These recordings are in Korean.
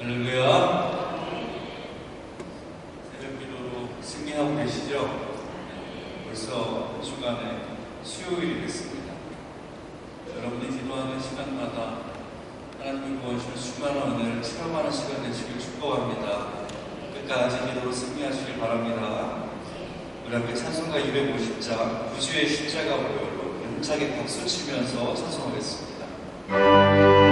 할렐루야. 새벽 기도로 승리하고 계시죠? 벌써 한 주간에 수요일이 됐습니다. 여러분이 기도하는 시간마다 하나님이 부어주시는 수많은 은혜를 체험하는 시간 되시길 축복합니다. 끝까지 기도로 승리하시길 바랍니다. 우리 함께 찬송가 250장 구주의 십자가 보혈로 힘차게 박수 치면서 찬송하겠습니다. 찬송합시다.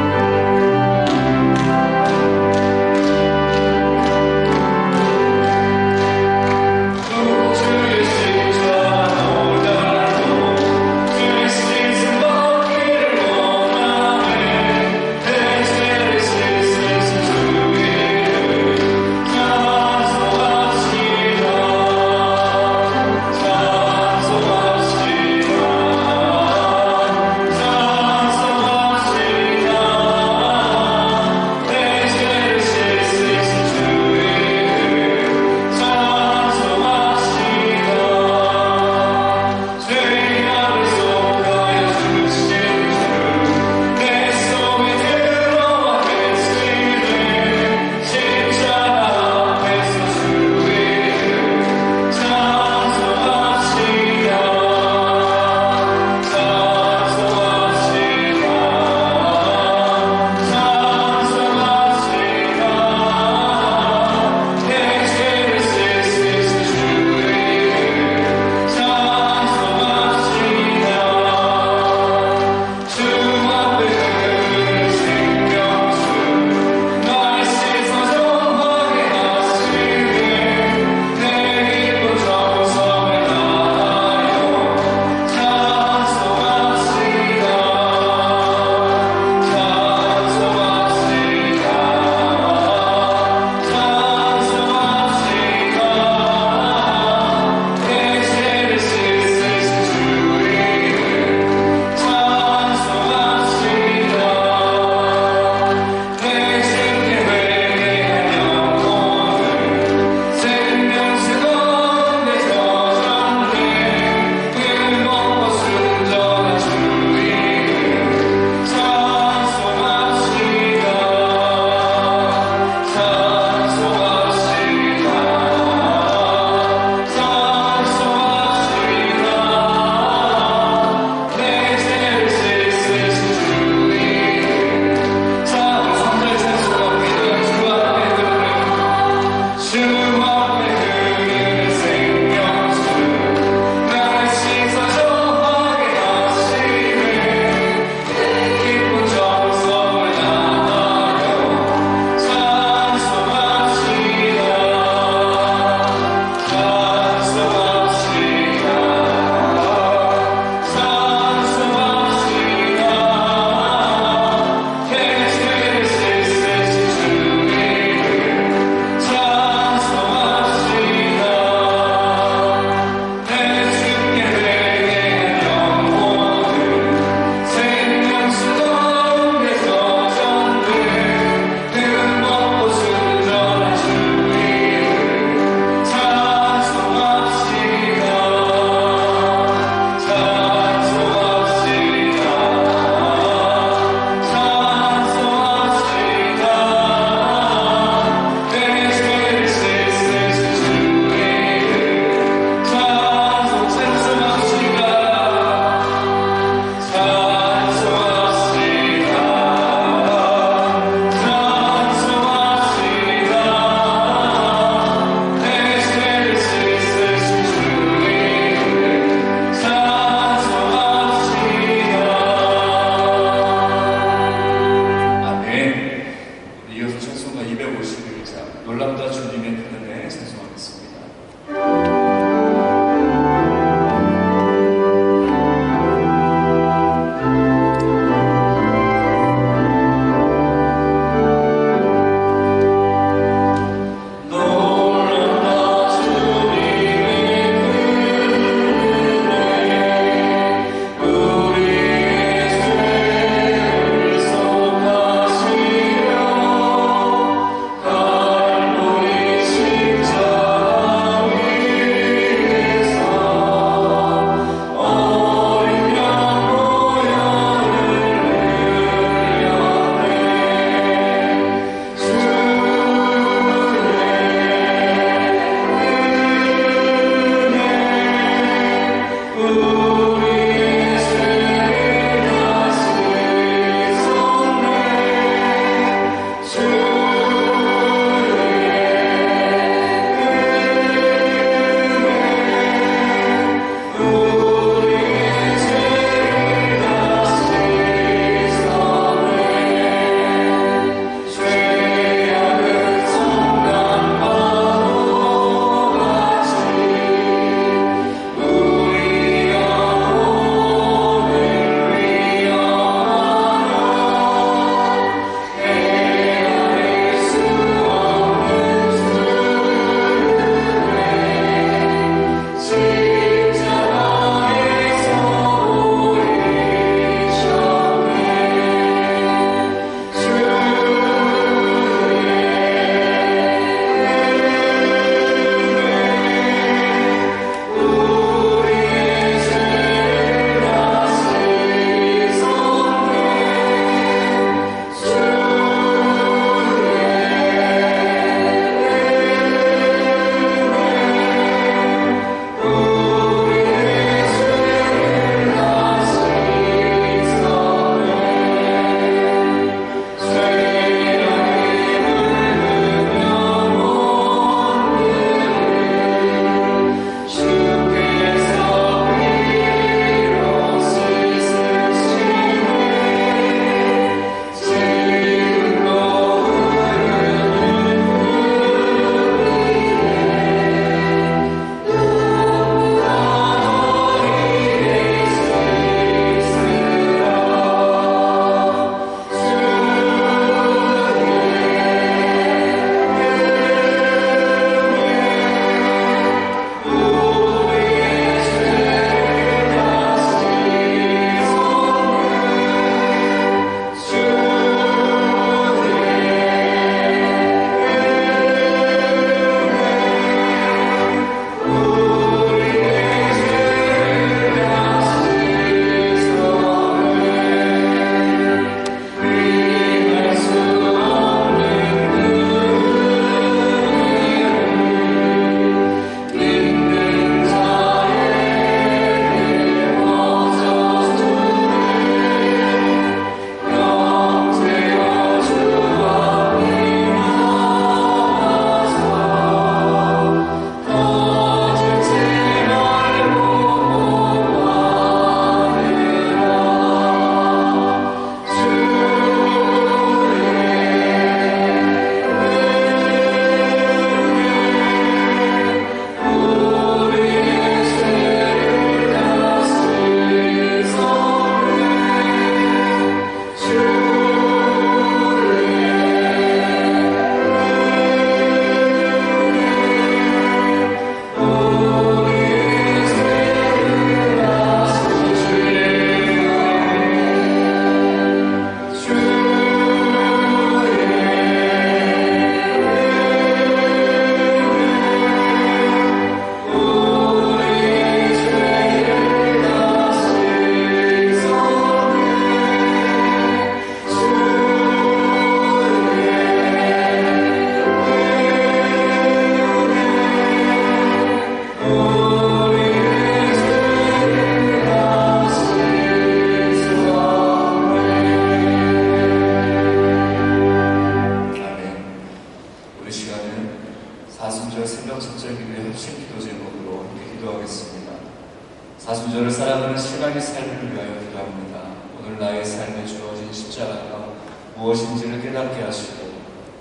무엇인지를 깨닫게 하시고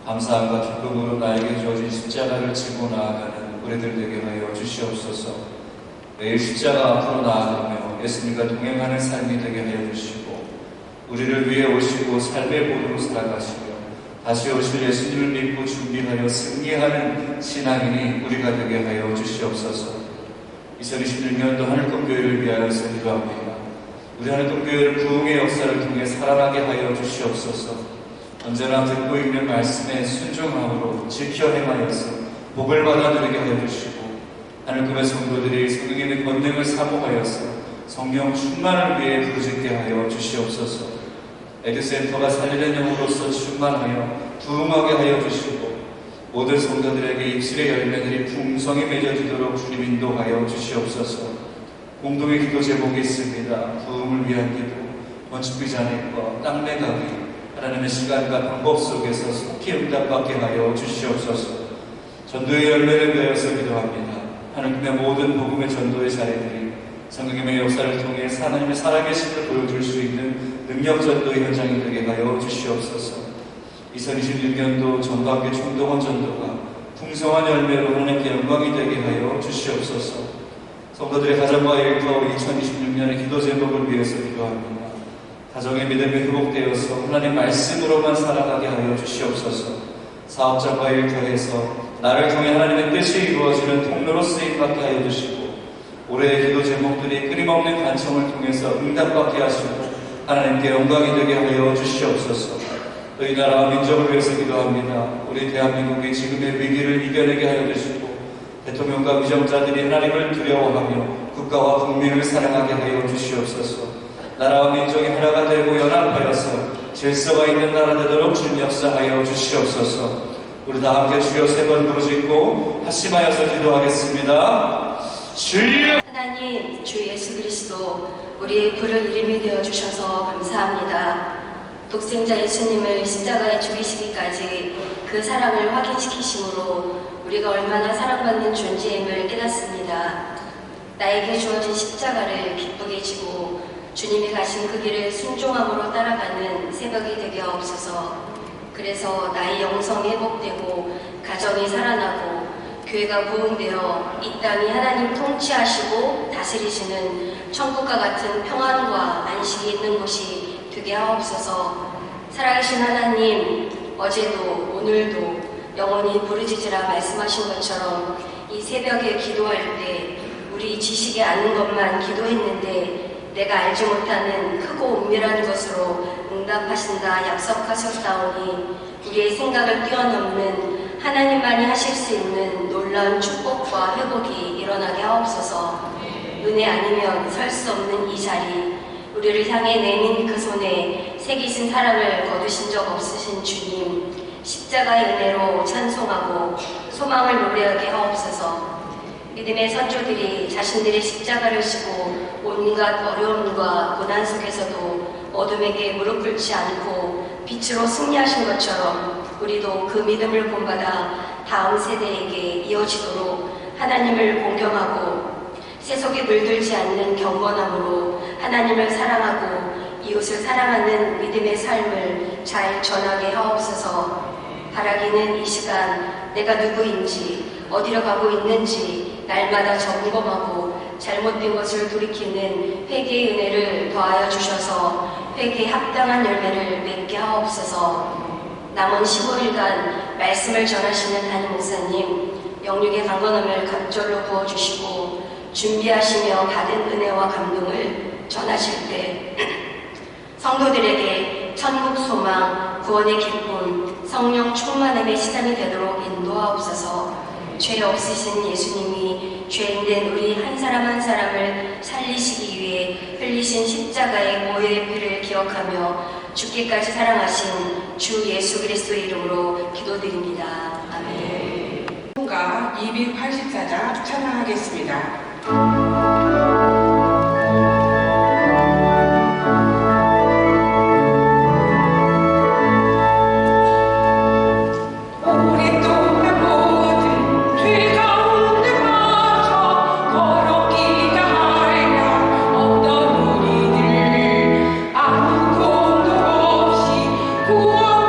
감사함과 기쁨으로 나에게 주어진 십자가를 지고 나아가는 우리들 되게 하여 주시옵소서. 매일 십자가 앞으로 나아가며 예수님과 동행하는 삶이 되게 하여 주시고 우리를 위해 오시고 삶의 본으로 살아가시며 다시 오실 예수님을 믿고 준비하여 승리하는 신앙인이 우리가 되게 하여 주시옵소서. 2026년도 하늘꽃교회를 위하여서 기도합니다. 우리 하늘꽃교회를 부흥의 역사를 통해 살아나게 하여 주시옵소서. 언제나 듣고 있는 말씀에 순종함으로 지켜 행하여서 복을 받아 누리게 하여 주시고 하늘급의 성도들이 성령님의 권능을 사모하여서 성령 충만을 위해 부르짖게 하여 주시옵소서. 에드센터가 살리는 영으로서 충만하여 부흥하게 하여 주시고 모든 성도들에게 입술의 열매들이 풍성히 맺어지도록 주님 인도하여 주시옵소서. 공동의 기도 제목이 있습니다. 부흥을 위한 기도, 건축비 잔액과 땅 매가기, 하나님의 시간과 방법 속에서 속히 응답받게 하여 주시옵소서. 전도의 열매를 위하여서 기도합니다. 하나님의 모든 복음의 전도의 자리들이 성령님의 역사를 통해 하나님의 살아계심을 보여줄 수 있는 능력 전도의 현장이 되게 하여 주시옵소서. 2026년도 전방계 총동원 전도가 풍성한 열매로 하나님께 영광이 되게 하여 주시옵소서. 성도들의 가정과 일터 2026년의 기도 제목을 위해서 기도합니다. 가정의 믿음이 회복되어서 하나님 말씀으로만 살아가게 하여 주시옵소서. 사업장과 일터에서 나를 통해 하나님의 뜻이 이루어지는 통로로 쓰임받게 하여 주시고 올해의 기도 제목들이 끊임없는 간청을 통해서 응답받게 하시고 하나님께 영광이 되게 하여 주시옵소서. 이 나라와 민족을 위해서 기도합니다. 우리 대한민국이 지금의 위기를 이겨내게 하여 주시고 대통령과 위정자들이 하나님을 두려워하며 국가와 국민을 사랑하게 하여 주시옵소서. 나라와 민족이 하나가 되고 연합하여서 질서가 있는 나라 되도록 주님 역사하여 주시옵소서. 우리 다 함께 주여 세 번 부르짖고 합심하여서 기도하겠습니다. 주여! 하나님, 주 예수 그리스도 우리의 부를 이름이 되어주셔서 감사합니다. 독생자 예수님을 십자가에 죽이시기까지 그 사랑을 확인시키심으로 우리가 얼마나 사랑받는 존재임을 깨닫습니다. 나에게 주어진 십자가를 기쁘게 지고 주님이 가신 그 길을 순종함으로 따라가는 새벽이 되게 하옵소서. 그래서 나의 영성이 회복되고 가정이 살아나고 교회가 부흥되어 이 땅이 하나님 통치하시고 다스리시는 천국과 같은 평안과 안식이 있는 곳이 되게 하옵소서. 살아계신 하나님, 어제도 오늘도 영원히 부르짖으라 말씀하신 것처럼 이 새벽에 기도할 때 우리 지식이 아는 것만 기도했는데 내가 알지 못하는 크고 은밀한 것으로 응답하신다 약속하셨사오니 우리의 생각을 뛰어넘는 하나님만이 하실 수 있는 놀라운 축복과 회복이 일어나게 하옵소서. 은혜 아니면 설 수 없는 이 자리, 우리를 향해 내민 그 손에 새기신 사랑을 거두신 적 없으신 주님, 십자가의 은혜로 찬송하고 소망을 노래하게 하옵소서. 믿음의 선조들이 자신들의 십자가를 지고 온갖 어려움과 고난 속에서도 어둠에게 무릎 꿇지 않고 빛으로 승리하신 것처럼 우리도 그 믿음을 본받아 다음 세대에게 이어지도록 하나님을 공경하고 세속에 물들지 않는 경건함으로 하나님을 사랑하고 이웃을 사랑하는 믿음의 삶을 잘 전하게 하옵소서. 바라기는 이 시간 내가 누구인지 어디로 가고 있는지 날마다 점검하고 잘못된 것을 돌이키는 회개의 은혜를 더하여 주셔서 회개에 합당한 열매를 맺게 하옵소서. 남은 15일간 말씀을 전하시는 담임 목사님, 영육의 강건함을 갑절로 부어주시고 준비하시며 받은 은혜와 감동을 전하실 때 성도들에게 천국 소망, 구원의 기쁨, 성령 충만함의 시간이 되도록 인도하옵소서. 죄 없으신 예수님이 죄인된 우리 한 사람 한 사람을 살리시기 위해 흘리신 십자가의 보혈의 피를 기억하며 죽기까지 사랑하신 주 예수 그리스도의 이름으로 기도드립니다. 아멘. 가 284장 찬양하겠습니다. 구원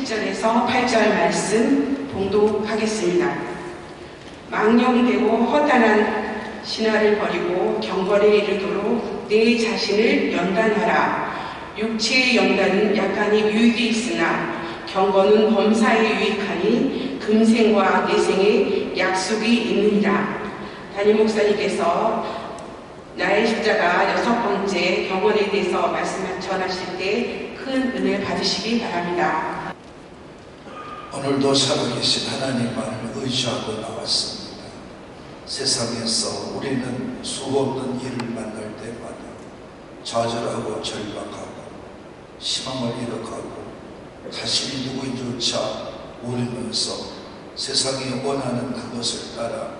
7절에서 8절 말씀 봉독하겠습니다. 망령되고 허탄한 신화를 버리고 경건에 이르도록 내 자신을 연단하라. 육체의 연단은 약간이 유익이 있으나 경건은 범사에 유익하니 금생과 내생에 약속이 있느니라. 담임 목사님께서 나의 십자가 6번째 경건에 대해서 말씀을 전하실 때 큰 은혜 받으시기 바랍니다. 오늘도 살아계신 하나님만을 의지하고 나왔습니다. 세상에서 우리는 수없는 일을 만날 때마다 좌절하고 절박하고 희망을 잃어가고 자신이 누구인지조차 모르면서 세상이 원하는 그것을 따라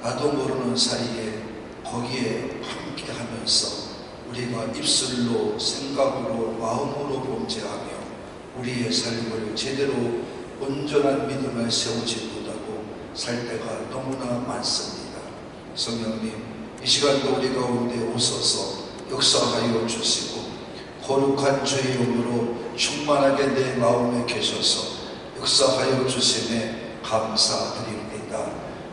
나도 모르는 사이에 거기에 함께하면서 우리가 입술로 생각으로 마음으로 범죄하며 우리의 삶을 제대로 온전한 믿음을 세우지 못하고 살 때가 너무나 많습니다. 성령님, 이 시간도 우리 가운데 오셔서 역사하여 주시고 거룩한 주의 영으로 충만하게 내 마음에 계셔서 역사하여 주심에 감사드립니다.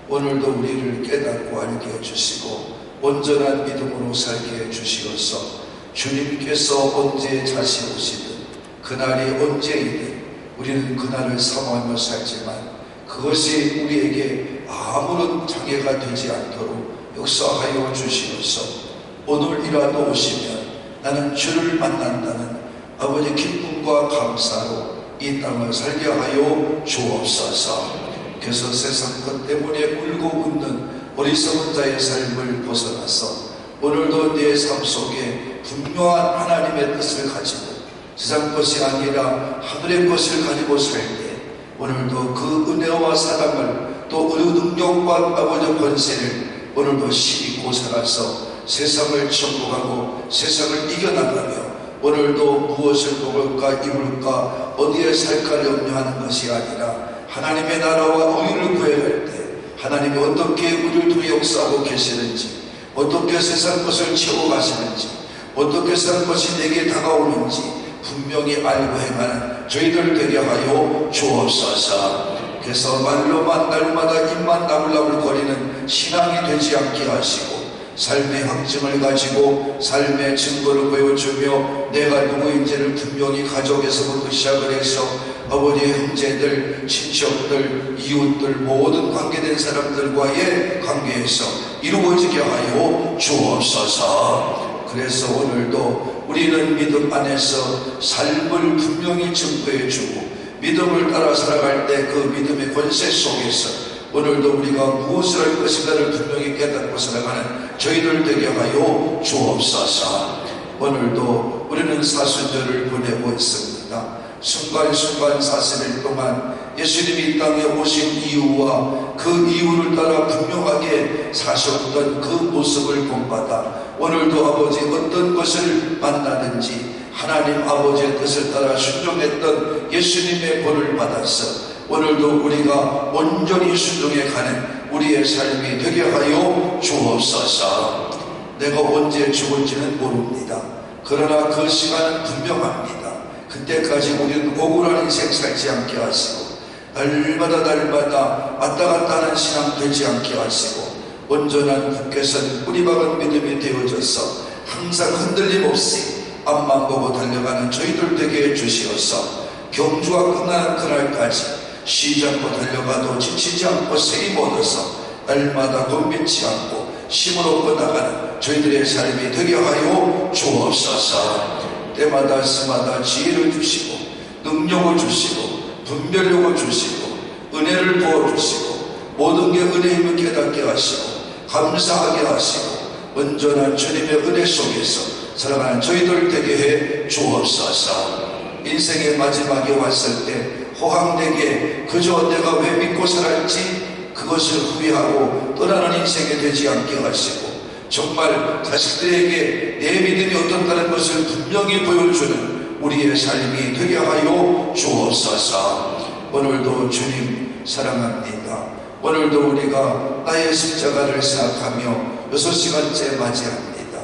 오늘도 우리를 깨닫고 알게 해주시고 온전한 믿음으로 살게 해주시어서 주님께서 언제 다시 오시든 그날이 언제이든 우리는 그날을 사모하며 살지만 그것이 우리에게 아무런 장애가 되지 않도록 역사하여 주시어서 오늘이라도 오시면 나는 주를 만난다는 아버지 기쁨과 감사로 이 땅을 살게 하여 주옵소서. 그래서 세상 것 때문에 울고 웃는 어리석은 자의 삶을 벗어나서 오늘도 내 삶 속에 분명한 하나님의 뜻을 가지고 세상 것이 아니라 하늘의 것을 가지고 살 때 오늘도 그 은혜와 사랑을 또 그 능력과 아버지 권세를 오늘도 힘입고 살아서 세상을 정복하고 세상을 이겨나가며 오늘도 무엇을 먹을까 입을까 어디에 살까 염려하는 것이 아니라 하나님의 나라와 의를 구해갈 때 하나님이 어떻게 우리를 통해 역사하고 계시는지 어떻게 세상 것을 채워가시는지 어떻게 세상 것이 내게 다가오는지 분명히 알고 행하는 저희들 되게 하여 주옵소서. 그래서 말로만 날마다 입만 나불나불 거리는 신앙이 되지 않게 하시고 삶의 확증을 가지고 삶의 증거를 보여주며 내가 누구인지를 분명히 가족에서부터 시작을 해서 아버지 형제들, 친척들, 이웃들 모든 관계된 사람들과의 관계에서 이루어지게 하여 주옵소서. 그래서 오늘도 우리는 믿음 안에서 삶을 분명히 증거해주고 믿음을 따라 살아갈 때 그 믿음의 권세 속에서 오늘도 우리가 무엇을 할 것인가를 분명히 깨닫고 살아가는 저희들 되게 하여 주옵소서. 오늘도 우리는 사순절을 보내고 있습니다. 순간순간 40일 동안 예수님이 이 땅에 오신 이유와 그 이유를 따라 분명하게 사셨던 그 모습을 본받아 오늘도 아버지 어떤 것을 만나든지 하나님 아버지의 뜻을 따라 순종했던 예수님의 본을 받아서 오늘도 우리가 온전히 순종해 가는 우리의 삶이 되게 하여 주옵소서. 내가 언제 죽을지는 모릅니다. 그러나 그 시간은 분명합니다. 그때까지 우리는 억울한 인생 살지 않게 하시고 날마다 왔다 갔다 하는 신앙 되지 않게 하시고 온전한 굳게선 뿌리박은 믿음이 되어져서 항상 흔들림 없이 앞만 보고 달려가는 저희들 되게 해주시어서 경주가 끝나는 그날까지 쉬지 않고 달려가도 지치지 않고 세임 얻어서 날마다 곤비치 않고 힘을 얻고 나가는 저희들의 삶이 되게 하여 주옵소서. 때마다 스마다 지혜를 주시고 능력을 주시고 분별력을 주시고 은혜를 부어주시고 모든 게 은혜임을 깨닫게 하시고 감사하게 하시고 온전한 주님의 은혜 속에서 살아가는 저희들 되게 해 주옵소서. 인생의 마지막에 왔을 때 호황되게 그저 내가 왜 믿고 살았지 그것을 후회하고 떠나는 인생이 되지 않게 하시고 정말 자식들에게 내 믿음이 어떻다는 것을 분명히 보여주는 우리의 삶이 되게 하여 주옵소서. 오늘도 주님 사랑합니다. 오늘도 우리가 나의 십자가를 생각하며 6시간째 맞이합니다.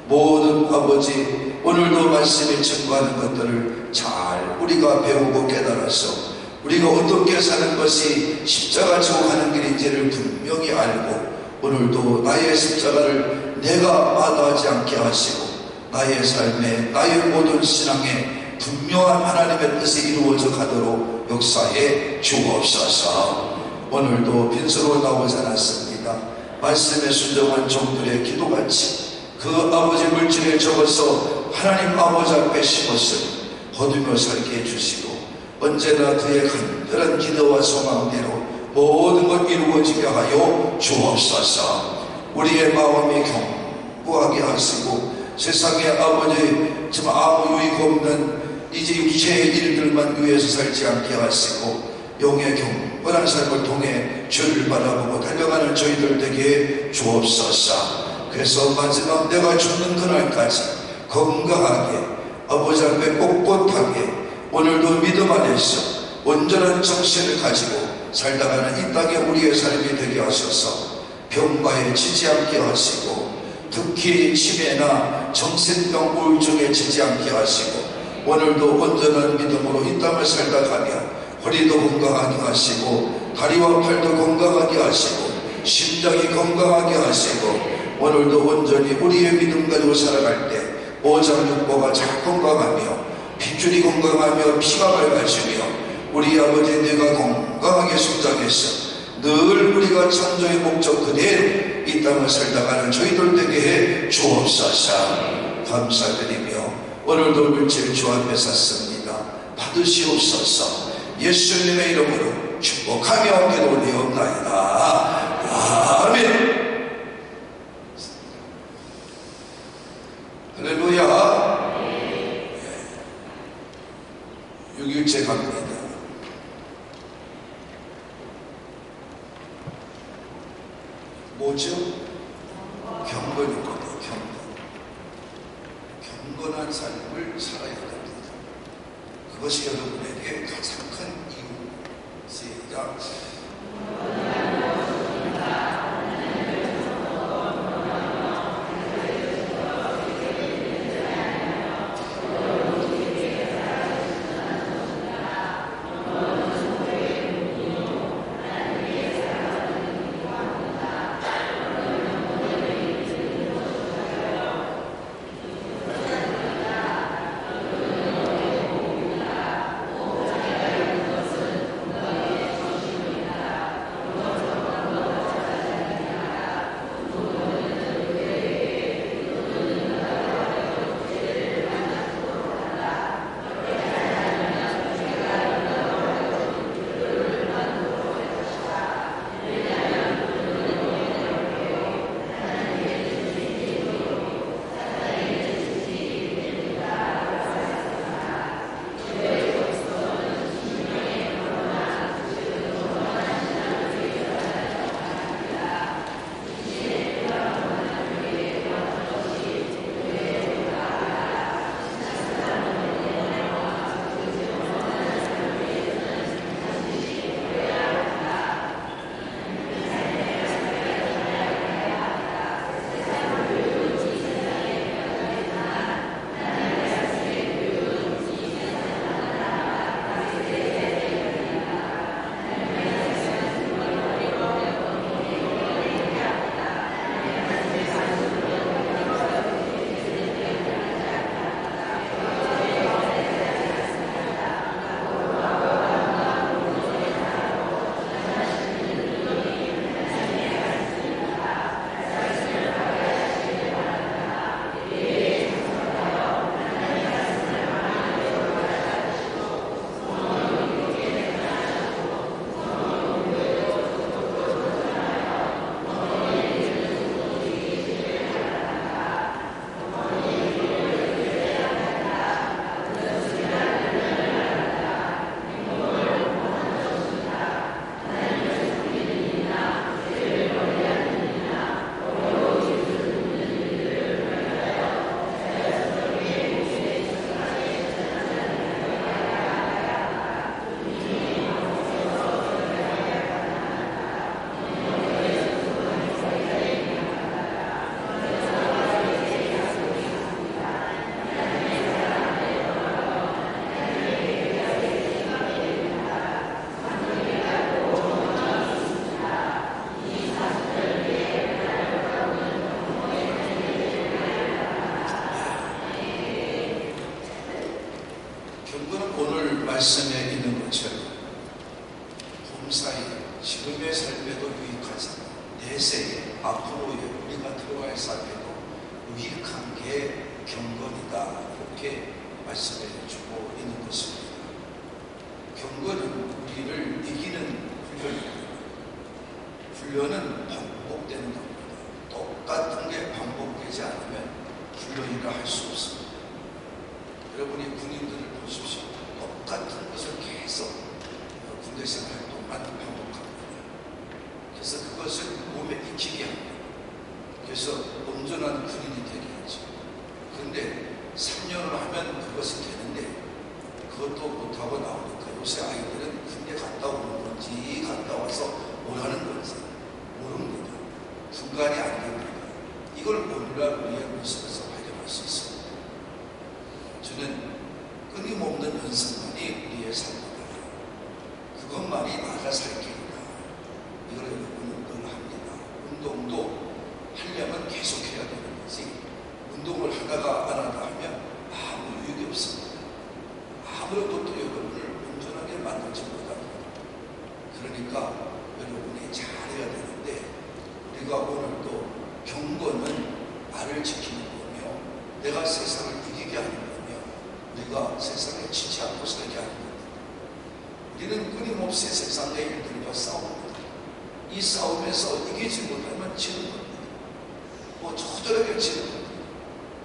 모든 아버지 오늘도 말씀에 증거하는 것들을 잘 우리가 배우고 깨달아서 우리가 어떻게 사는 것이 십자가 지고 가는 길인지를 분명히 알고 오늘도 나의 십자가를 내가 마다하지 않게 하시고 나의 삶에 나의 모든 신앙에 분명한 하나님의 뜻이 이루어져 가도록 역사해 주옵소서. 오늘도 빈손으로 나오지 않았습니다. 말씀에 순종한 종들의 기도같이 그 아버지 물질에 적어서 하나님 아버지 앞에 심었을 거두며 살게 해주시고 언제나 그의 간절한 기도와 소망대로 모든 것 이루어지게 하여 주옵소서. 우리의 마음이 견고하게 하시고 세상에 아버지 참 아무 유익 없는 이제 육체의 일들만 위해서 살지 않게 하시고 영의 경건한 삶을 통해 주를 바라보고 달려가는 저희들 되게 주옵소서. 그래서 마지막 내가 죽는 그날까지 건강하게 아버지 앞에 꼿꼿하게 오늘도 믿음 안에서 온전한 정신을 가지고 살다가는 이 땅에 우리의 삶이 되게 하셔서 병마에 지지 않게 하시고 특히 치매나 정신병 우울증에 지지 않게 하시고 오늘도 온전한 믿음으로 이 땅을 살다 가며 허리도 건강하게 하시고 다리와 팔도 건강하게 하시고 심장이 건강하게 하시고 오늘도 온전히 우리의 믿음 가지고 살아갈 때 오장육부가 잘 건강하며 핏줄이 건강하며 피가 맑아지며 우리 아버지 내가 건강하게 성장해서 늘 우리가 창조의 목적 그대로 이 땅을 살다가는 저희들 되게 해 주옵소서. 감사드리며 오늘도 물질 주 앞에 섰습니다. 받으시옵소서. 예수님의 이름으로 축복하며 기도드리옵나이다. 아멘. 할렐루야. 6일째 갑니다. 뭐죠? 경건이거든요. 경건한 삶을 살아야 됩니다. 그것이 여러분에게 가장 큰 이유. 시작. 무사히 지금의 삶에도 유익하지, 내세에 앞으로의 우리가 들어갈 삶에도 유익한 게 경건이다, 이렇게 말씀해 주고 있는 것입니다. 경건은 우리를 이기는 훈련입니다. 훈련은 반복되는 겁니다. 똑같은 게 반복되지 않으면 훈련이라 할 수 없습니다. 여러분이 군인들을 보십시오. 똑같은 것을 계속 군대 생활 동안 반복합니다. 그래서 그것을 몸에 익히게 합니다. 그래서 온전한 군인이 되게 하죠. 그런데 3년을 하면 그것이 되는데 그것도 못하고 나오니까 요새 아이들은 군대 갔다 오는 건지 갔다 와서 뭘 하는 건지 모릅니다. 분간이 안 됩니다. 이걸 오늘날 우리의 모습에서 발견할 수 있습니다. 저는 끊임없는 연습만이 우리의 삶이다. 그것만이 나가 살 길이다. 이걸 여러분은 늘 합니다. 운동도 하려면 계속해야 되는 거지, 운동을 하다가 안 하다 하면 아무 유익이 없습니다. 아무것도 또 여러분을 온전하게 만들지 못합니다. 그러니까 여러분이 잘해야 되는데, 우리가 오늘도 경건은 나를 지키는 거며 내가 세상을 이기게 하는 거며 우리가 세상에 지지 않고 살게 하는 겁니다. 우리는 끊임없이 세상의 일들과 싸웁니다. 이 싸움에서 이기지 못하면 지는 겁니다. 뭐 초절하게 지는 겁니다.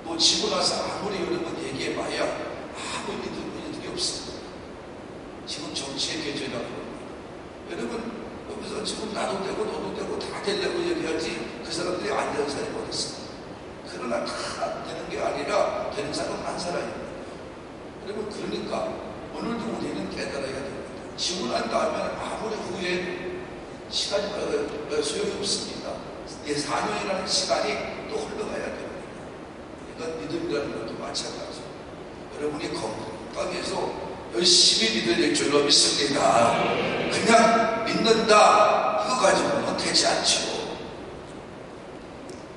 뭐 지고 나서 아무리 여러분 얘기해봐야 아무 이득이 없습니다. 지금 정치의 계절이라고 합니다. 여러분 여기서 지금 나도 되고 너도 되고 다 되려고 얘기하지 그 사람들이 안 되는 사람이 어디 있습니까? 그러나 다 되는 게 아니라 되는 사람은 한 사람입니다. 여러분, 그러니까 오늘도 우리는 깨달아야 됩니다. 지고 난 다음에 아무리 후에 시간이 소용이 없습니다. 내 4년이라는 시간이 또 흘러가야 됩니다. 그러니까 믿음이라는 것도 마찬가지죠. 여러분이 건강해서 열심히 믿을 줄로 믿습니다. 그냥 믿는다 이거 가지고는 되지 않죠.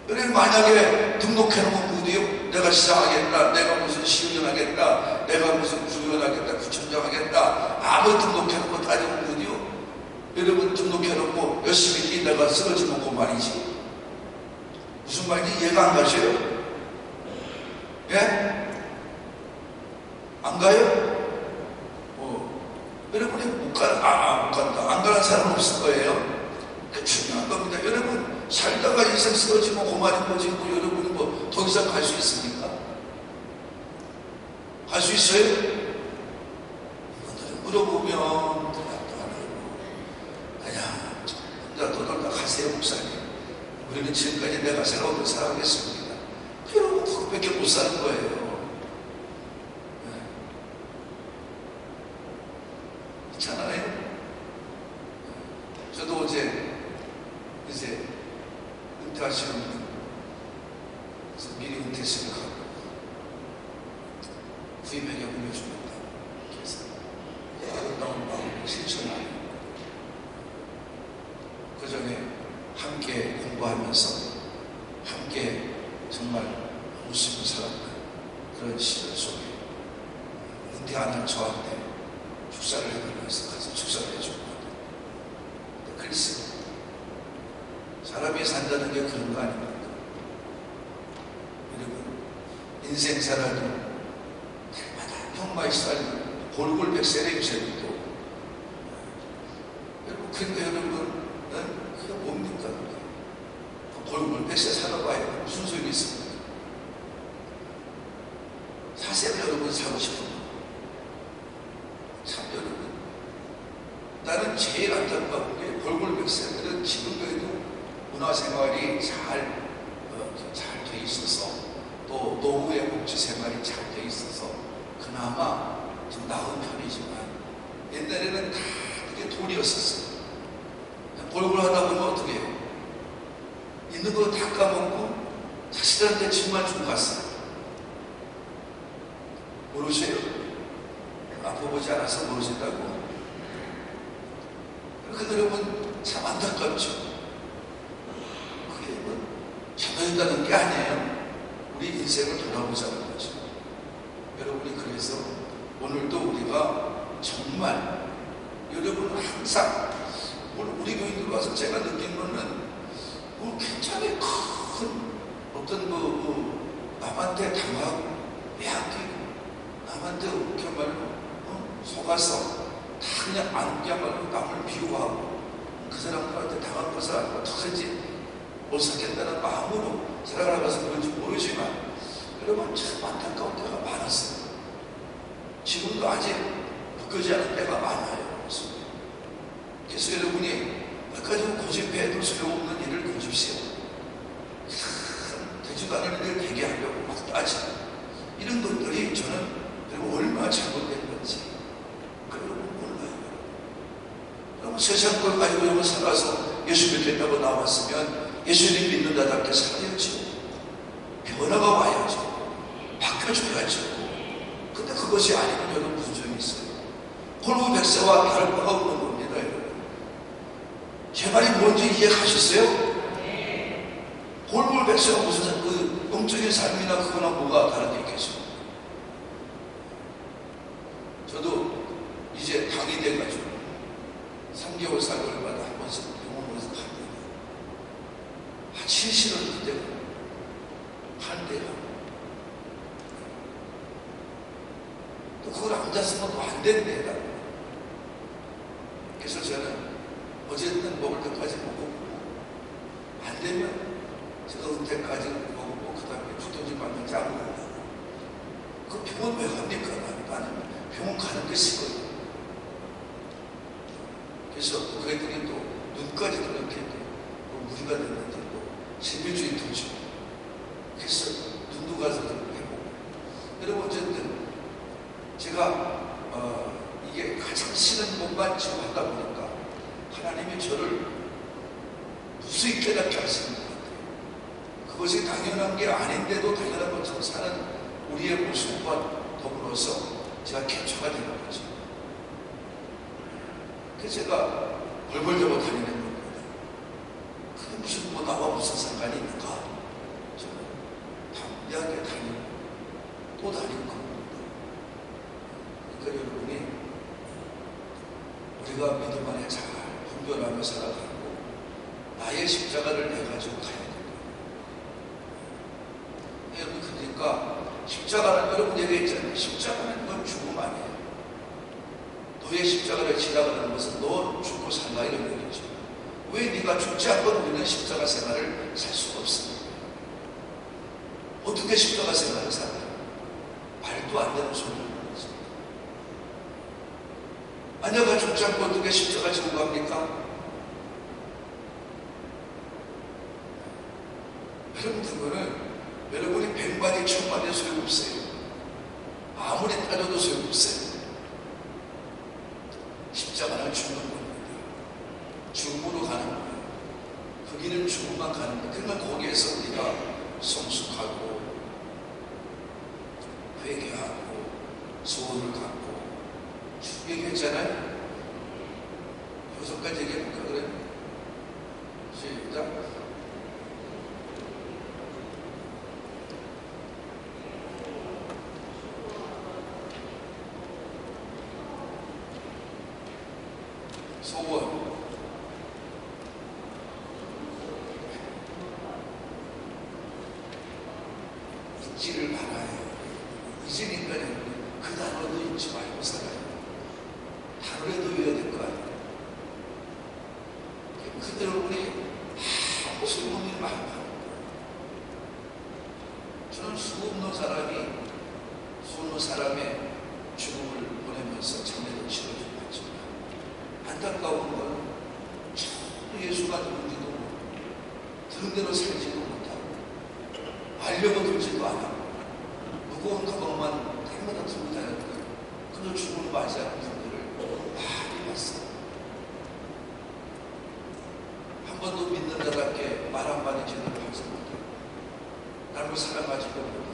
여러분, 만약에 등록해놓은 분이요, 내가 시장하겠다, 내가 무슨 시의원 하겠다, 내가 무슨 구의원 하겠다, 구청장 하겠다, 아무 등록해놓고 따지는 분이요, 여러분 등록해놓고 열심히 내가 쓰러지는 거 말이지. 무슨 말인지 이해가 안 가셔요? 예? 안 가요? 여러분이 못 간다. 안 가는 사람은 없을 거예요. 그 중요한 겁니다. 여러분, 살다가 인생 쓰러지면 고만인 거지, 뭐 여러분이 뭐 더 이상 갈 수 있습니까? 갈 수 있어요? 이분들은 물어보면 대답도 안 하고 그냥 혼자 떠돌다 가세요. 목사님, 우리는 지금까지 내가 살아오던 살아오겠습니다. 그러고 그것밖에 못 사는 거예요. 있잖아요. 저도 어제 이제 은퇴하시는 분 미리 은퇴 생각하고 구입에게 물려줍니다. 그래서 아름다운 마음을 실천하는, 그 전에 함께 공부하면서 함께 정말 웃으며 살았던 그런 시절 속에 은퇴하는 저한테 축사를 해드리면서 가서 축사를 해주고, 글쎄, 사람이 산다는 게 그런 거 아닙니까? 여러분, 인생 살아도 날마다 평마의 쌀 골골백세의 유세도, 여러분, 그러니까 여러분, 그게 뭡니까? 골골백세 살아봐야 무슨 소용이 있습니까? 사세요. 여러분 사고 싶은 거. 참, 여러분, 나는 제일 안타까운 게 골골백세들은 지금까지도 문화생활이 잘 돼 있어서, 또 노후의 복지생활이 잘 돼 있어서 그나마 좀 나은 편이지만, 옛날에는 다 그게 돈이었었어요. 골골하다 보면 어떻게 해요? 있는 거 다 까먹고 자식들한테 집만 주고 갔어요. 모르세요? 아파보지 않아서 모르신다고. 그러니까 여러분, 참 안타깝죠. 그게 뭐 잡아준다는 게 아니에요. 우리 인생을 돌아보자는 거죠. 여러분이 그래서 오늘도 우리가 정말, 여러분 항상 와서 제가 느낀 거는 굉장히 큰 어떤 남한테 당하고 빼앗기고 남한테 그야말로 속아서 다 그냥 그야말로 남을 비호하고 그 사람들한테 당한 것을 알고 어떡하지 못 살겠다는 마음으로 살아가서 그런지 모르지만 여러분 참 안타까운 때가 많았어요. 지금도 아직 바뀌지 않은 때가 많아요. 그래서 여러분이 몇 가지 고집해도 소용없는 일을 고집세요. 되지도 않은 일을 되게 하려고 막 따지고 이런 것들이 저는 그리고 얼마나 잘못된 건지 그러고 몰라요. 여러분 세상 걸 가지고 여러분 살아서 예수 믿겠다고 나왔으면 예수님 믿는다답게 살아야죠. 변화가 와야죠. 바뀌어줘야죠. 근데 그것이 아니면 여러분 무슨 점이 있어요? 홀로 백세와 다를 바가 없는 겁니다. 여러분. 제 말이 뭔지 이해하셨어요? 홀로 백세가 무슨 그 영적인 삶이나 그거나 뭐가 다른 게 있겠습니까? 저도 이제 당이 돼가지고 3개월 4개월마다 한 번씩 병원에서 갑니다. 실시는 그때가 한대가 또 그걸 앉았으면 또 안 된대다. 그래서 저는 어쨌든 먹을 때까지 먹고 안 되면 제가 은퇴까지 먹고 그 다음에 주동지 받는 짬을 그 병원 왜 갑니까? 나는 병원 가는 게 싫거든요. 그래서 그랬더니 또 눈까지 그렇게 또 무리가 됐는데 또 신비주의 도죠. 그래서 눈도 가서 좀 해보고 여러분 어쨌든 제가 이게 가장 싫은 것만 지금 하다 보니까 하나님이 저를 무수히 깨닫게 하시는 것 같아요. 그것이 당연한 게 아닌데도 당연한 것처럼 사는 우리의 모습과 더불어서 제가 개초가 되는 거죠. 그래서 제가 벌벌 잡아 다니는 겁니다. 그게 무슨 나와 무슨 상관이 있는가? 저는 담대하게 다니고 또 다니는 겁니다. 그러니까 여러분이 우리가 믿음 안에 잘 분별하며 살아가고 나의 십자가를 내가지고 가야 됩니다. 여러분 그러니까 십자가는 여러분 얘기했잖아요. 십자가는 건 죽음 아니에요. 너의 십자가를 지나가는 것은 너 죽고 살라 이런 얘기죠. 왜 네가 죽지 않고 우리는 십자가 생활을 살 수가 없습니까? 어떻게 십자가 생활을 살아요? 말도 안 되는 소리를 하는 거죠. 아내가 죽지 않고 어떻게 십자가 지고 갑니까? 여러분 그거는 여러분이 100마디 1000마디 소용없어요. 아무리 따져도 소용없어요. 십자가는 죽는 겁니다. 죽음으로 가는 거예요. 그 길은 죽음만 가는 거예요. 그러면 거기에서 우리가 성숙하고 회개하고 소원을 갖고 얘기했잖아요. 6가지 얘기해볼까 그래? 시작. 소원, 잊지를 말아요. 잊으니까 그 단어도 잊지 말고 살아요. 단어라도 외워야 될 거 아니에요. 그대로 우리 아무 소용없는 말 하는 거예요. 저는 수없는 사람의 죽음을 보내면서 장례를 치러주고 있지만 안타까운 건 전혀 예수가 누군지도 모르고 들은 대로 살지도 못하고 알려고 들지도 않았고 무거운 가방만 때마다 들고 다녔던 그저 죽음을 맞이하는 분들을 많이 봤어요. 한 번도 믿는다답게 말 한마디 제대로 하지 못하고 남을 사랑하지도 못하고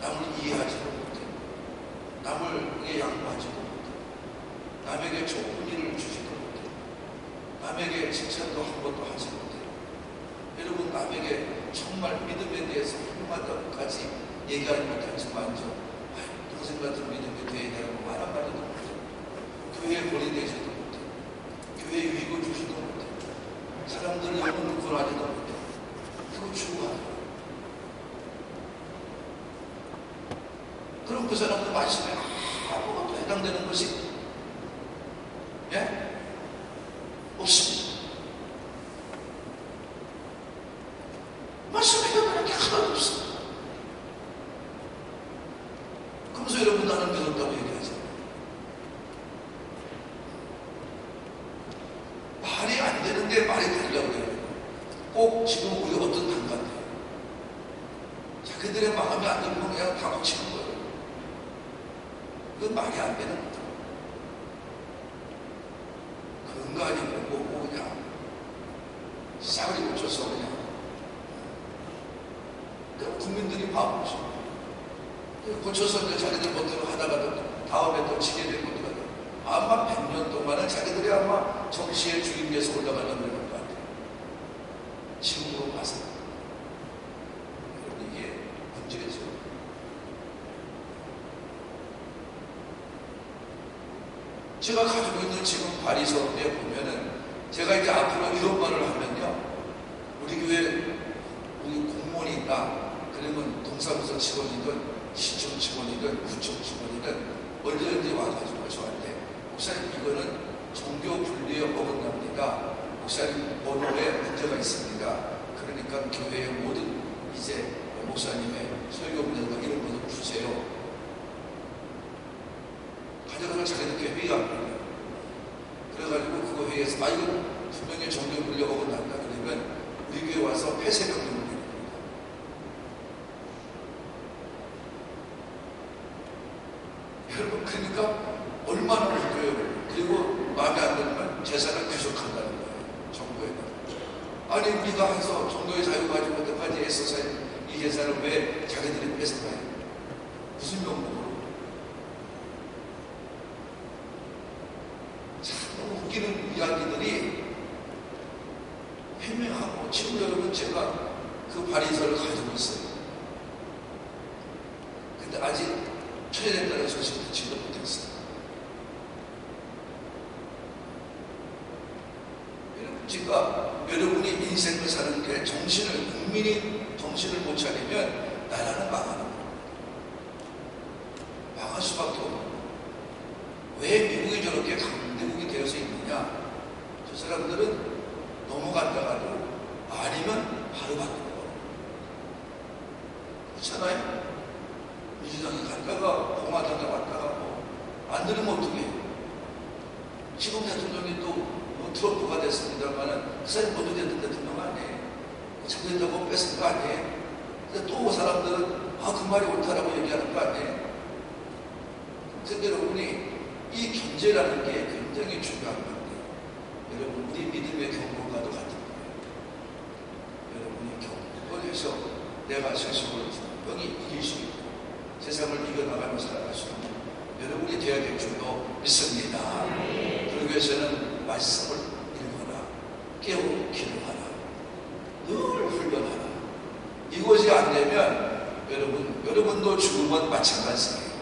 남을 이해하지도 못하고 남을 양보하지도 못하고 남에게 좋은 일을 주지도 못해요. 남에게 칭찬도 한 번도 하지 못해요. 여러분 남에게 정말 믿음에 대해서 훌륭하다고까지 얘기하지 못하지만 당신 같은 믿음이 되어야 되라고 말 한마디도 못해요. 교회에 보내되지도 못해요. 교회에 유익을 주지도 못해요. 사람들 영혼을 구원하지도 못해. 그거 죽어가요. 그럼 그 사람들 말씀에 아무것도 해당되는 것이 없습니다. 말씀에 해당되는 게 하나도 없습니다. 그러면서 여러분 나는 믿었다고 얘기하잖아요. 말이 안 되는데 말이 되려고 해요. 꼭 지금 우리 어떤 단가인데 자기들의 마음이 안 들면 그냥 다 고치는 거예요. 그건 말이 안 되는 거다. 근간이 뭐고 그냥 싸그리 고쳐서 그냥 국민들이 바보죠. 고쳐서 이제 자기들 멋대로 하다가도 다음에 또 치게 된 것도 같아요. 아마 100년 동안은 자기들이 아마 정치의 주인에서 올라가려고 그럴 것 같아요. 지금으로 봐서. 여러분 이게 문제죠. 제가 가지고 있는 지금 바리서에 보면은 제가 이제 앞으로 이런 말을 하면요. 우리 교회 우리 공무원이 있다. 그러면 동사무소 직원이든 시청 직원이든 구청 직원이든 언제든지 와가지고 저한테 목사님 이거는 종교 분리에 어긋납니다. 목사님 번호에 문제가 있습니다. 그러니까 교회의 모든 이제 목사님의 설교문제가 이런 것을 주세요. 가져가서 자기들끼리 회의합니다. 그래가지고 그거 회의에서 이건 분명히 종교 분리에 어긋난다. 그러면 우리 교회 와서 폐쇄명령을 내립니다. 여러분 그러니까 얼마나 웃겨요. 그리고 마음에 안 들면 재산을 귀속한다는 거예요. 정부에다. 아니 우리가 해서 정도의 자유 가지고 어떡하지 애써서 이 재산을 왜 자기들이 뺏어가요? 무슨 명목으로? 참 너무 웃기는 이야기들이 해명하고 지금 여러분 제가 그 발의서를 가지고 있어요. 근데 아직 처리된다는 소식 듣지도 못했어요. 제가 여러분이 인생을 사는 게 국민이 정신을 못 차리면 나라는 망하는 거예요. 망할 수밖에 없는 거예요. 왜 미국이 저렇게 강대국이 되어서 있느냐? 저 사람들은 넘어갔다가도 아니면 바로 바꾸는 거예요. 그렇잖아요? 민주당이 갔다가 공화당에 왔다가 안 되면 어떻게 해요? 지금 대통령이 또 트럼프가 됐습니다만은 그 사람이 모두 됐던 대통령 아니에요. 잘된다고 뺏은 거 아니에요. 근데 또 사람들은 그 말이 옳다라고 얘기하는 거 아니에요. 근데 여러분이 이 견제라는 게 굉장히 중요한 건데 여러분 우리 믿음의 경고과도 같은 거예요. 여러분이 경고를 해서 내가 세상을 분명히 이길 수 있고 세상을 이겨나가는 살아갈 수 있는 여러분이 되어야 될 줄로 믿습니다. 그러기 위해서는 말씀을 읽어라, 깨우고 기도하라, 늘 훈련하라. 이것이 안 되면 여러분도 죽으면 마찬가지예요.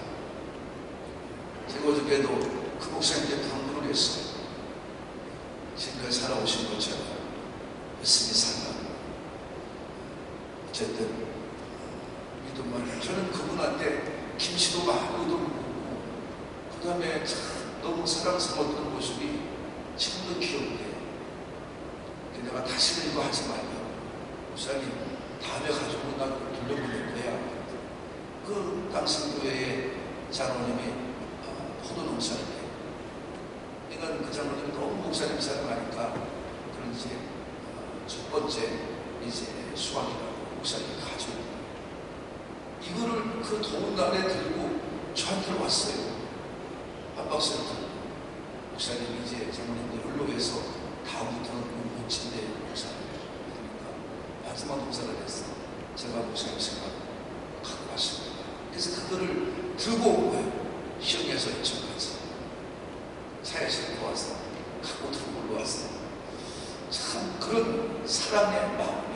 제가 어저께도 그 목사님께 당부를 했어요. 지금까지 살아오신 것처럼 열심히 살라. 어쨌든 믿음만 저는 그분한테 김치도 많이 얻어먹고 그 다음에 너무 사랑스러웠던 모습이 지금도 기억돼요. 내가 다시는 이거 하지 말고 목사님 다음에 가지고 나 돌려보낼 거야. 그 당시 교회의 장로님이 포도농사를 해요. 그러니까 그 장로님이 너무 목사님 사랑하니까 그런 이제 첫 번째 이제 수확이라고 목사님이 가져요. 이거를 그 더운 날에 들고 저한테 왔어요. 한 박스를 들고. 목사님 이제 장로님들 연로해서 다음부터는 멋진데 목사님 그러니까 마지막 목사가 됐어. 제가 목사님 생각 갖고 왔습니다. 그래서 그거를 들고 온 거예요. 시험에서 이쪽까지 차에서 와서 갖고 들고 올라왔어. 참 그런 사랑의 마음이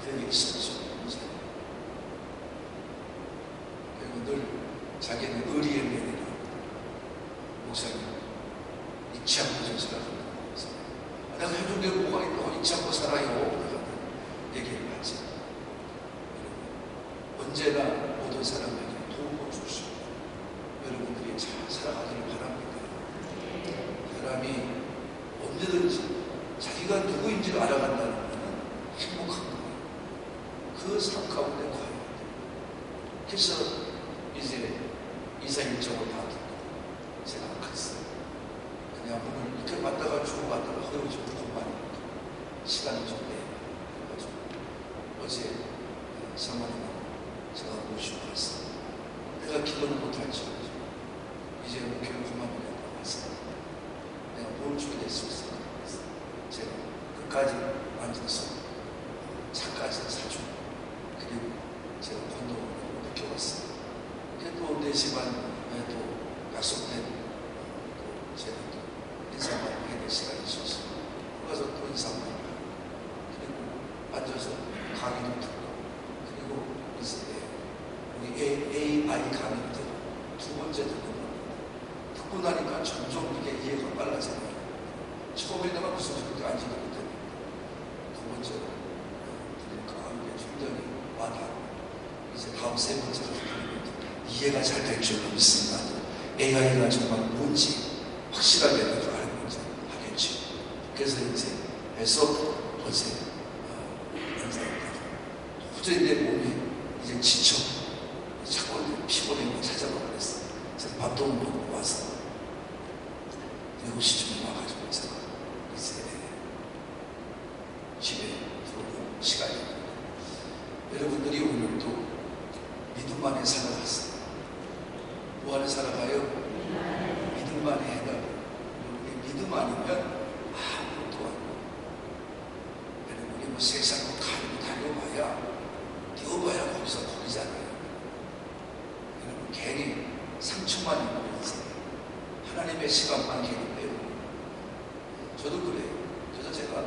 그에게 있었죠. 그리고 늘 자기는 의리의 면이라 목사님 잊지 않고 좀 생각합니다. 내가 해준 게 뭐가 있고 살아요. 그러는 얘기를 하지. 언제나 모든 사람에게 도움을 주시고 여러분들이 잘 살아가기를 바랍니다. 사람이 언제든지 자기가 누구인지를 알아간다는 것은 행복한 거예요. 그 삶 가운데 가야 돼요. 그래서 이제 이사 일정을 다 듣고 제가 갔어요. 그냥 오늘 이렇게 왔다가 주고받다가 허용지고 그것만 시간이 좀 내요. 그래가지고 어제 사모님하고 제가 모시고 왔어요. 내가 기도는 못할지언정 이제 목회를 그만두려고 왔어요. 내가 뭘 주게 됐을까 생각했어요. 제가 끝까지 앉아서 차까지 사주고 그리고 제가 건너오고 느껴봤어요. 그게 또 4시 반에 또 약속된 또 제가 또 인사만 해야 될 시간이 있어서 가서 또 인사만 하고 그리고 앉아서 강의도 듣고 그리고 이제 우리 AI 강의를 듣고 두 번째 듣고 나니까 점점 이게 이해가 빨라져요. 처음에 내가 무슨 소리도 앉지도 못했는데 두 번째로 들으니까 이게 굉장히 와닿고 이제 다음 세 번째로 들으면 이해가 잘 될 줄로 믿습니다. AI가 정말 뭔지 확실하게 내가 알고 이제 하겠지. 그래서 이제 해서 어제 도저히 내 몸이 이제 지쳐 자꾸 피곤해 찾아가 그랬어. 그래서 밥도 못 먹고 와서 7시쯤에 와가지고 제가 이제 집에 들어오는 시간이 여러분들이 오늘도 믿음 안에 살아갔어요. 뭐 안에 살아가요? 믿음 안에 해가 믿음 아니면 아무것도 아니고 여러분이 뭐 세상으로 달려봐야 뛰어봐야 거기서 거기잖아요. 여러분 괜히 상처만 입고 인생 하나님의 시간만 괜히 빼고 저도 그래요. 그래서 제가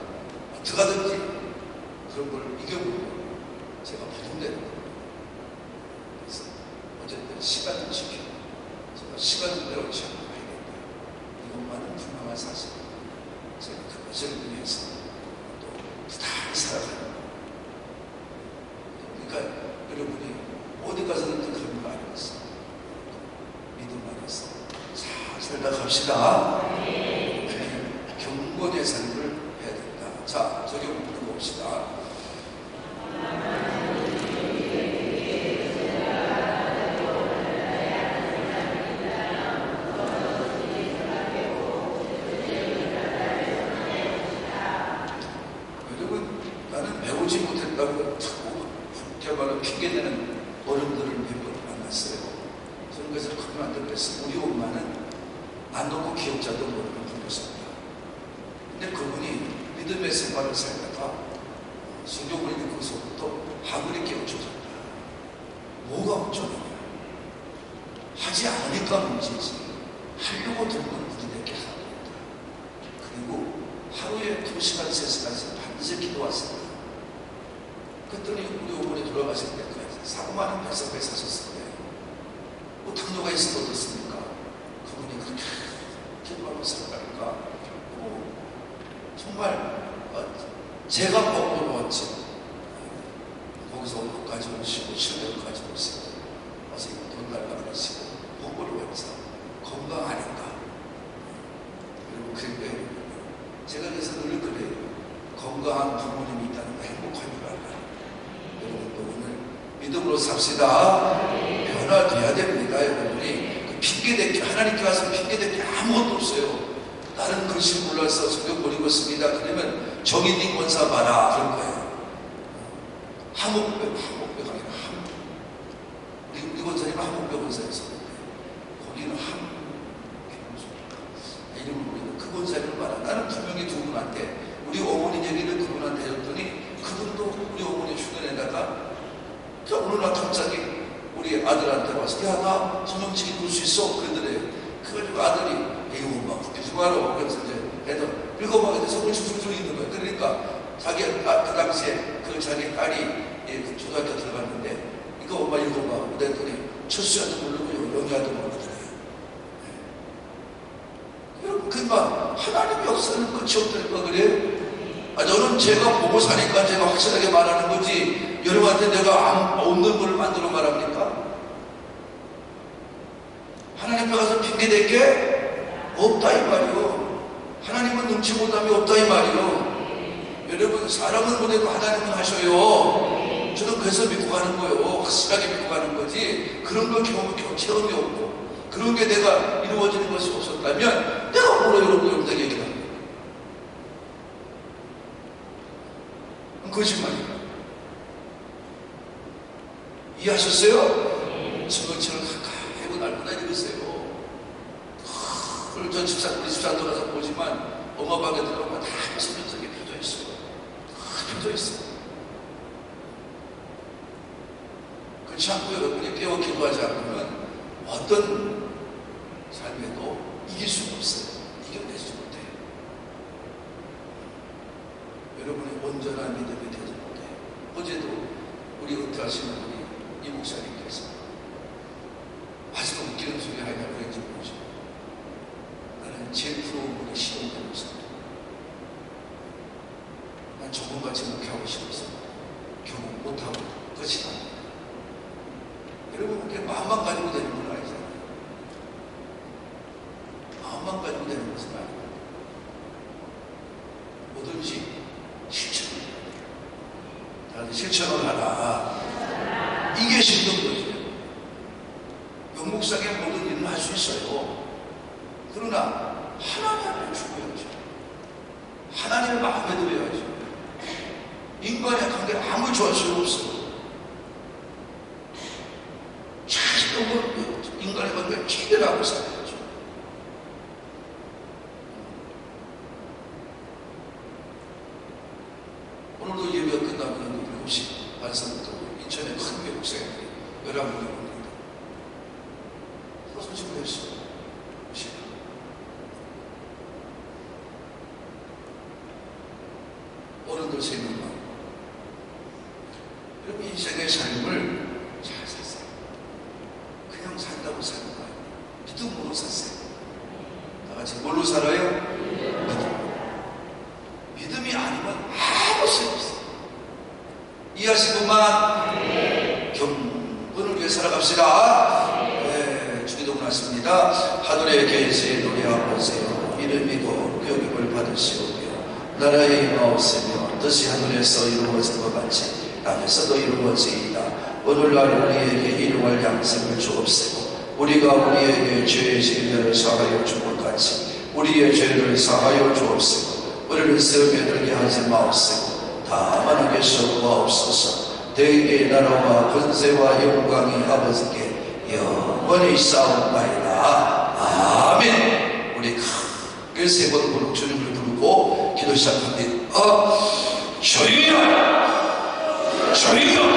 어떻게 하든지 그런 걸 이겨보고 제가 부동되는 거예요. 그래서 어쨌든 시간을 지키고 제가 시간을 지키고 가야겠다. 이것만은 분명한 사실. 제가 그것을 위해서 또 부단히 살아가는 거예요. 그러니까 여러분이 어디 가서든 그런 거 아니겠어. 믿음 안에서 잘 살다 갑시다. 경건의 삶을 해야 된다. 자, 저기 부르고 봅시다. 여러분, 나는 배우지 못했다고 자꾸 그야말로 핑계대는 어른들을 몇 번 만났어요. 저는 그래서 그분한테 그랬어요. 우리 엄마는 안 놓고 기억자도 모르는 분이었습니다. 근데 그분이 믿음의 생활을 살다가 성경을 읽고서부터 하늘이 깨우쳐졌다. 뭐가 어쩌느냐. 하지 않으니까 문제지. 하려고 들면 우리에게 하는 거다. 그리고 하루에 2시간, 3시간씩 반드시 기도했습니다. 그랬더니 우리 어머니 돌아가실 때까지 4만 5배 사셨을 거예요. 뭐 당뇨가 있어도 어떻습니까? 그분이 그렇게 기도하고 살아가니까 정말 제가 먹고 왔지. 거기서 옷까지 오시고 실내까지 오시고 와서 돈 달라고 그러시고 먹으러 와서 건강 아닌가. 그리고 그게 제가 그래서 늘 그래요. 건강한 부모님이 있다는 거 행복한 줄 알아요. 여러분도 오늘 믿음으로 삽시다. 변화돼야 됩니다. 여러분이 그 핑계대기 하나님께 와서 핑계대기 아무것도 없어요. 나는 글씨 몰라서 성경 못 읽었습니다. 그러면 정인님 권사 봐라 그럴 거예요. 하목배 아니라 우리 권사님은 하목배 권사에서 거기는 이름을 모르고 그 권사님을 봐라. 나는 분명히 두 분한테 우리 어머니 얘기를 그분한테 해줬더니 그분도 우리 어머니 휴대에다가 어느 날 갑자기 우리 아들한테 와서 야 나 성경책 읽을 수 있어 그러더래요. 그래가지고 아들이 이거 막 웃기지 마라. 그래서 이제 애들 읽어봐. 근데 성경 쭉쭉 읽는 거야. 그러니까 자기 그 당시에 그 자기 딸이 초등학교 들어갔는데 이거 엄마 읽어봐. 그랬더니 철수야도 모르고 영희야도 모르더래요. 여러분 그러니까 하나님의 역사는 끝이 없다니까 그래요. 저는 제가 보고 사니까 제가 확실하게 말하는 거지 여러분한테 내가 없는 걸 만들어 말합니까? 하나님 앞에 가서 핑계댈 게 없다 이 말이요. 하나님은 눈치 못함이 없다 이 말이요. 여러분 사람은 못해도 하나님은 하셔요. 저는 그래서 믿고 가는 거예요. 확실하게 믿고 가는 거지 그런 걸 체험이 없고 그런 게 내가 이루어지는 것이 없었다면 내가 뭐라 이러고 여러분들 얘기합니다. 거짓말이야. 이해하셨어요? 저것처럼 가까이 하고 날고 다니겠어요. 그리고 전 우리 집사도 가서 보지만 엄마 방에 들어가면 다 서면석에 펴져 있어요. 다 펴져 있어요. 그렇지 않고 여러분이 깨워 기도하지 않으면 어떤 삶에도 이길 수가 없어요. 이겨내지 못해요. 여러분의 온전한 믿음이 되지 못해요. 어제도 우리 은퇴하시는 분이 이 목사님께서 아직도 웃기는 소리 하냐고 했지 모르죠. 나는 제일 부러운 분이 시동대 목사님. 난 저분같이 목회하고 싶었어. 결국 못하고 끝이 납니다. 여러분 그렇게 마음만 가지고 되는 건 아니잖아요. 마음만 가지고 되는 것은 아니고 뭐든지 실천을 해야 돼요. 다들 실천을 하라. 이게 힘든 거죠. 영목상의 모든 일을 할 수 있어요. 그러나 하나님 앞에 죽어야죠. 하나님을 마음에 들어야죠. 인간의 관계를 아무리 좋아할 수가 없어요. 인간의 관계를 최대로 하고 살아야죠. 오늘도 예배가 끝나면 7시 반쯤부터 인천에 큰 교육생들이 11명이 옵니다. 소식을 했어요. 어른들 3명만. 여러분 인생의 삶을 잘 샀어요. 그냥 산다고 사는 거예요. 믿음으로 샀어요. 다같이 뭘로 살아요? 믿음이 아니면 아무 소용없어요. 이해하시구만? 경건을 위해 살아갑시다. 네, 주기도문 하십니다. 하늘에 계신 우리 아버지여 이름이 거룩히 여김을 받으시오며 나라의 임하옵시며 뜻이 하늘에서 이루어진 것 같이 땅에서도 이루어지이다. 오늘날 우리에게 일용할 양식을 주옵시고 우리가 우리에게 죄의 질면을 사하여 준 것 같이 우리의 죄를 사하여 주옵시고 우리를 시험에 들게 하지 마옵시고 다만 하게 시험하옵소서. 대의 나라와 권세와 영광이 아버지께 영원히 싸움나이다. 아멘. 우리 크게 3번 부르고 주님을 부르고 기도 시작합니다. 조용히 조용히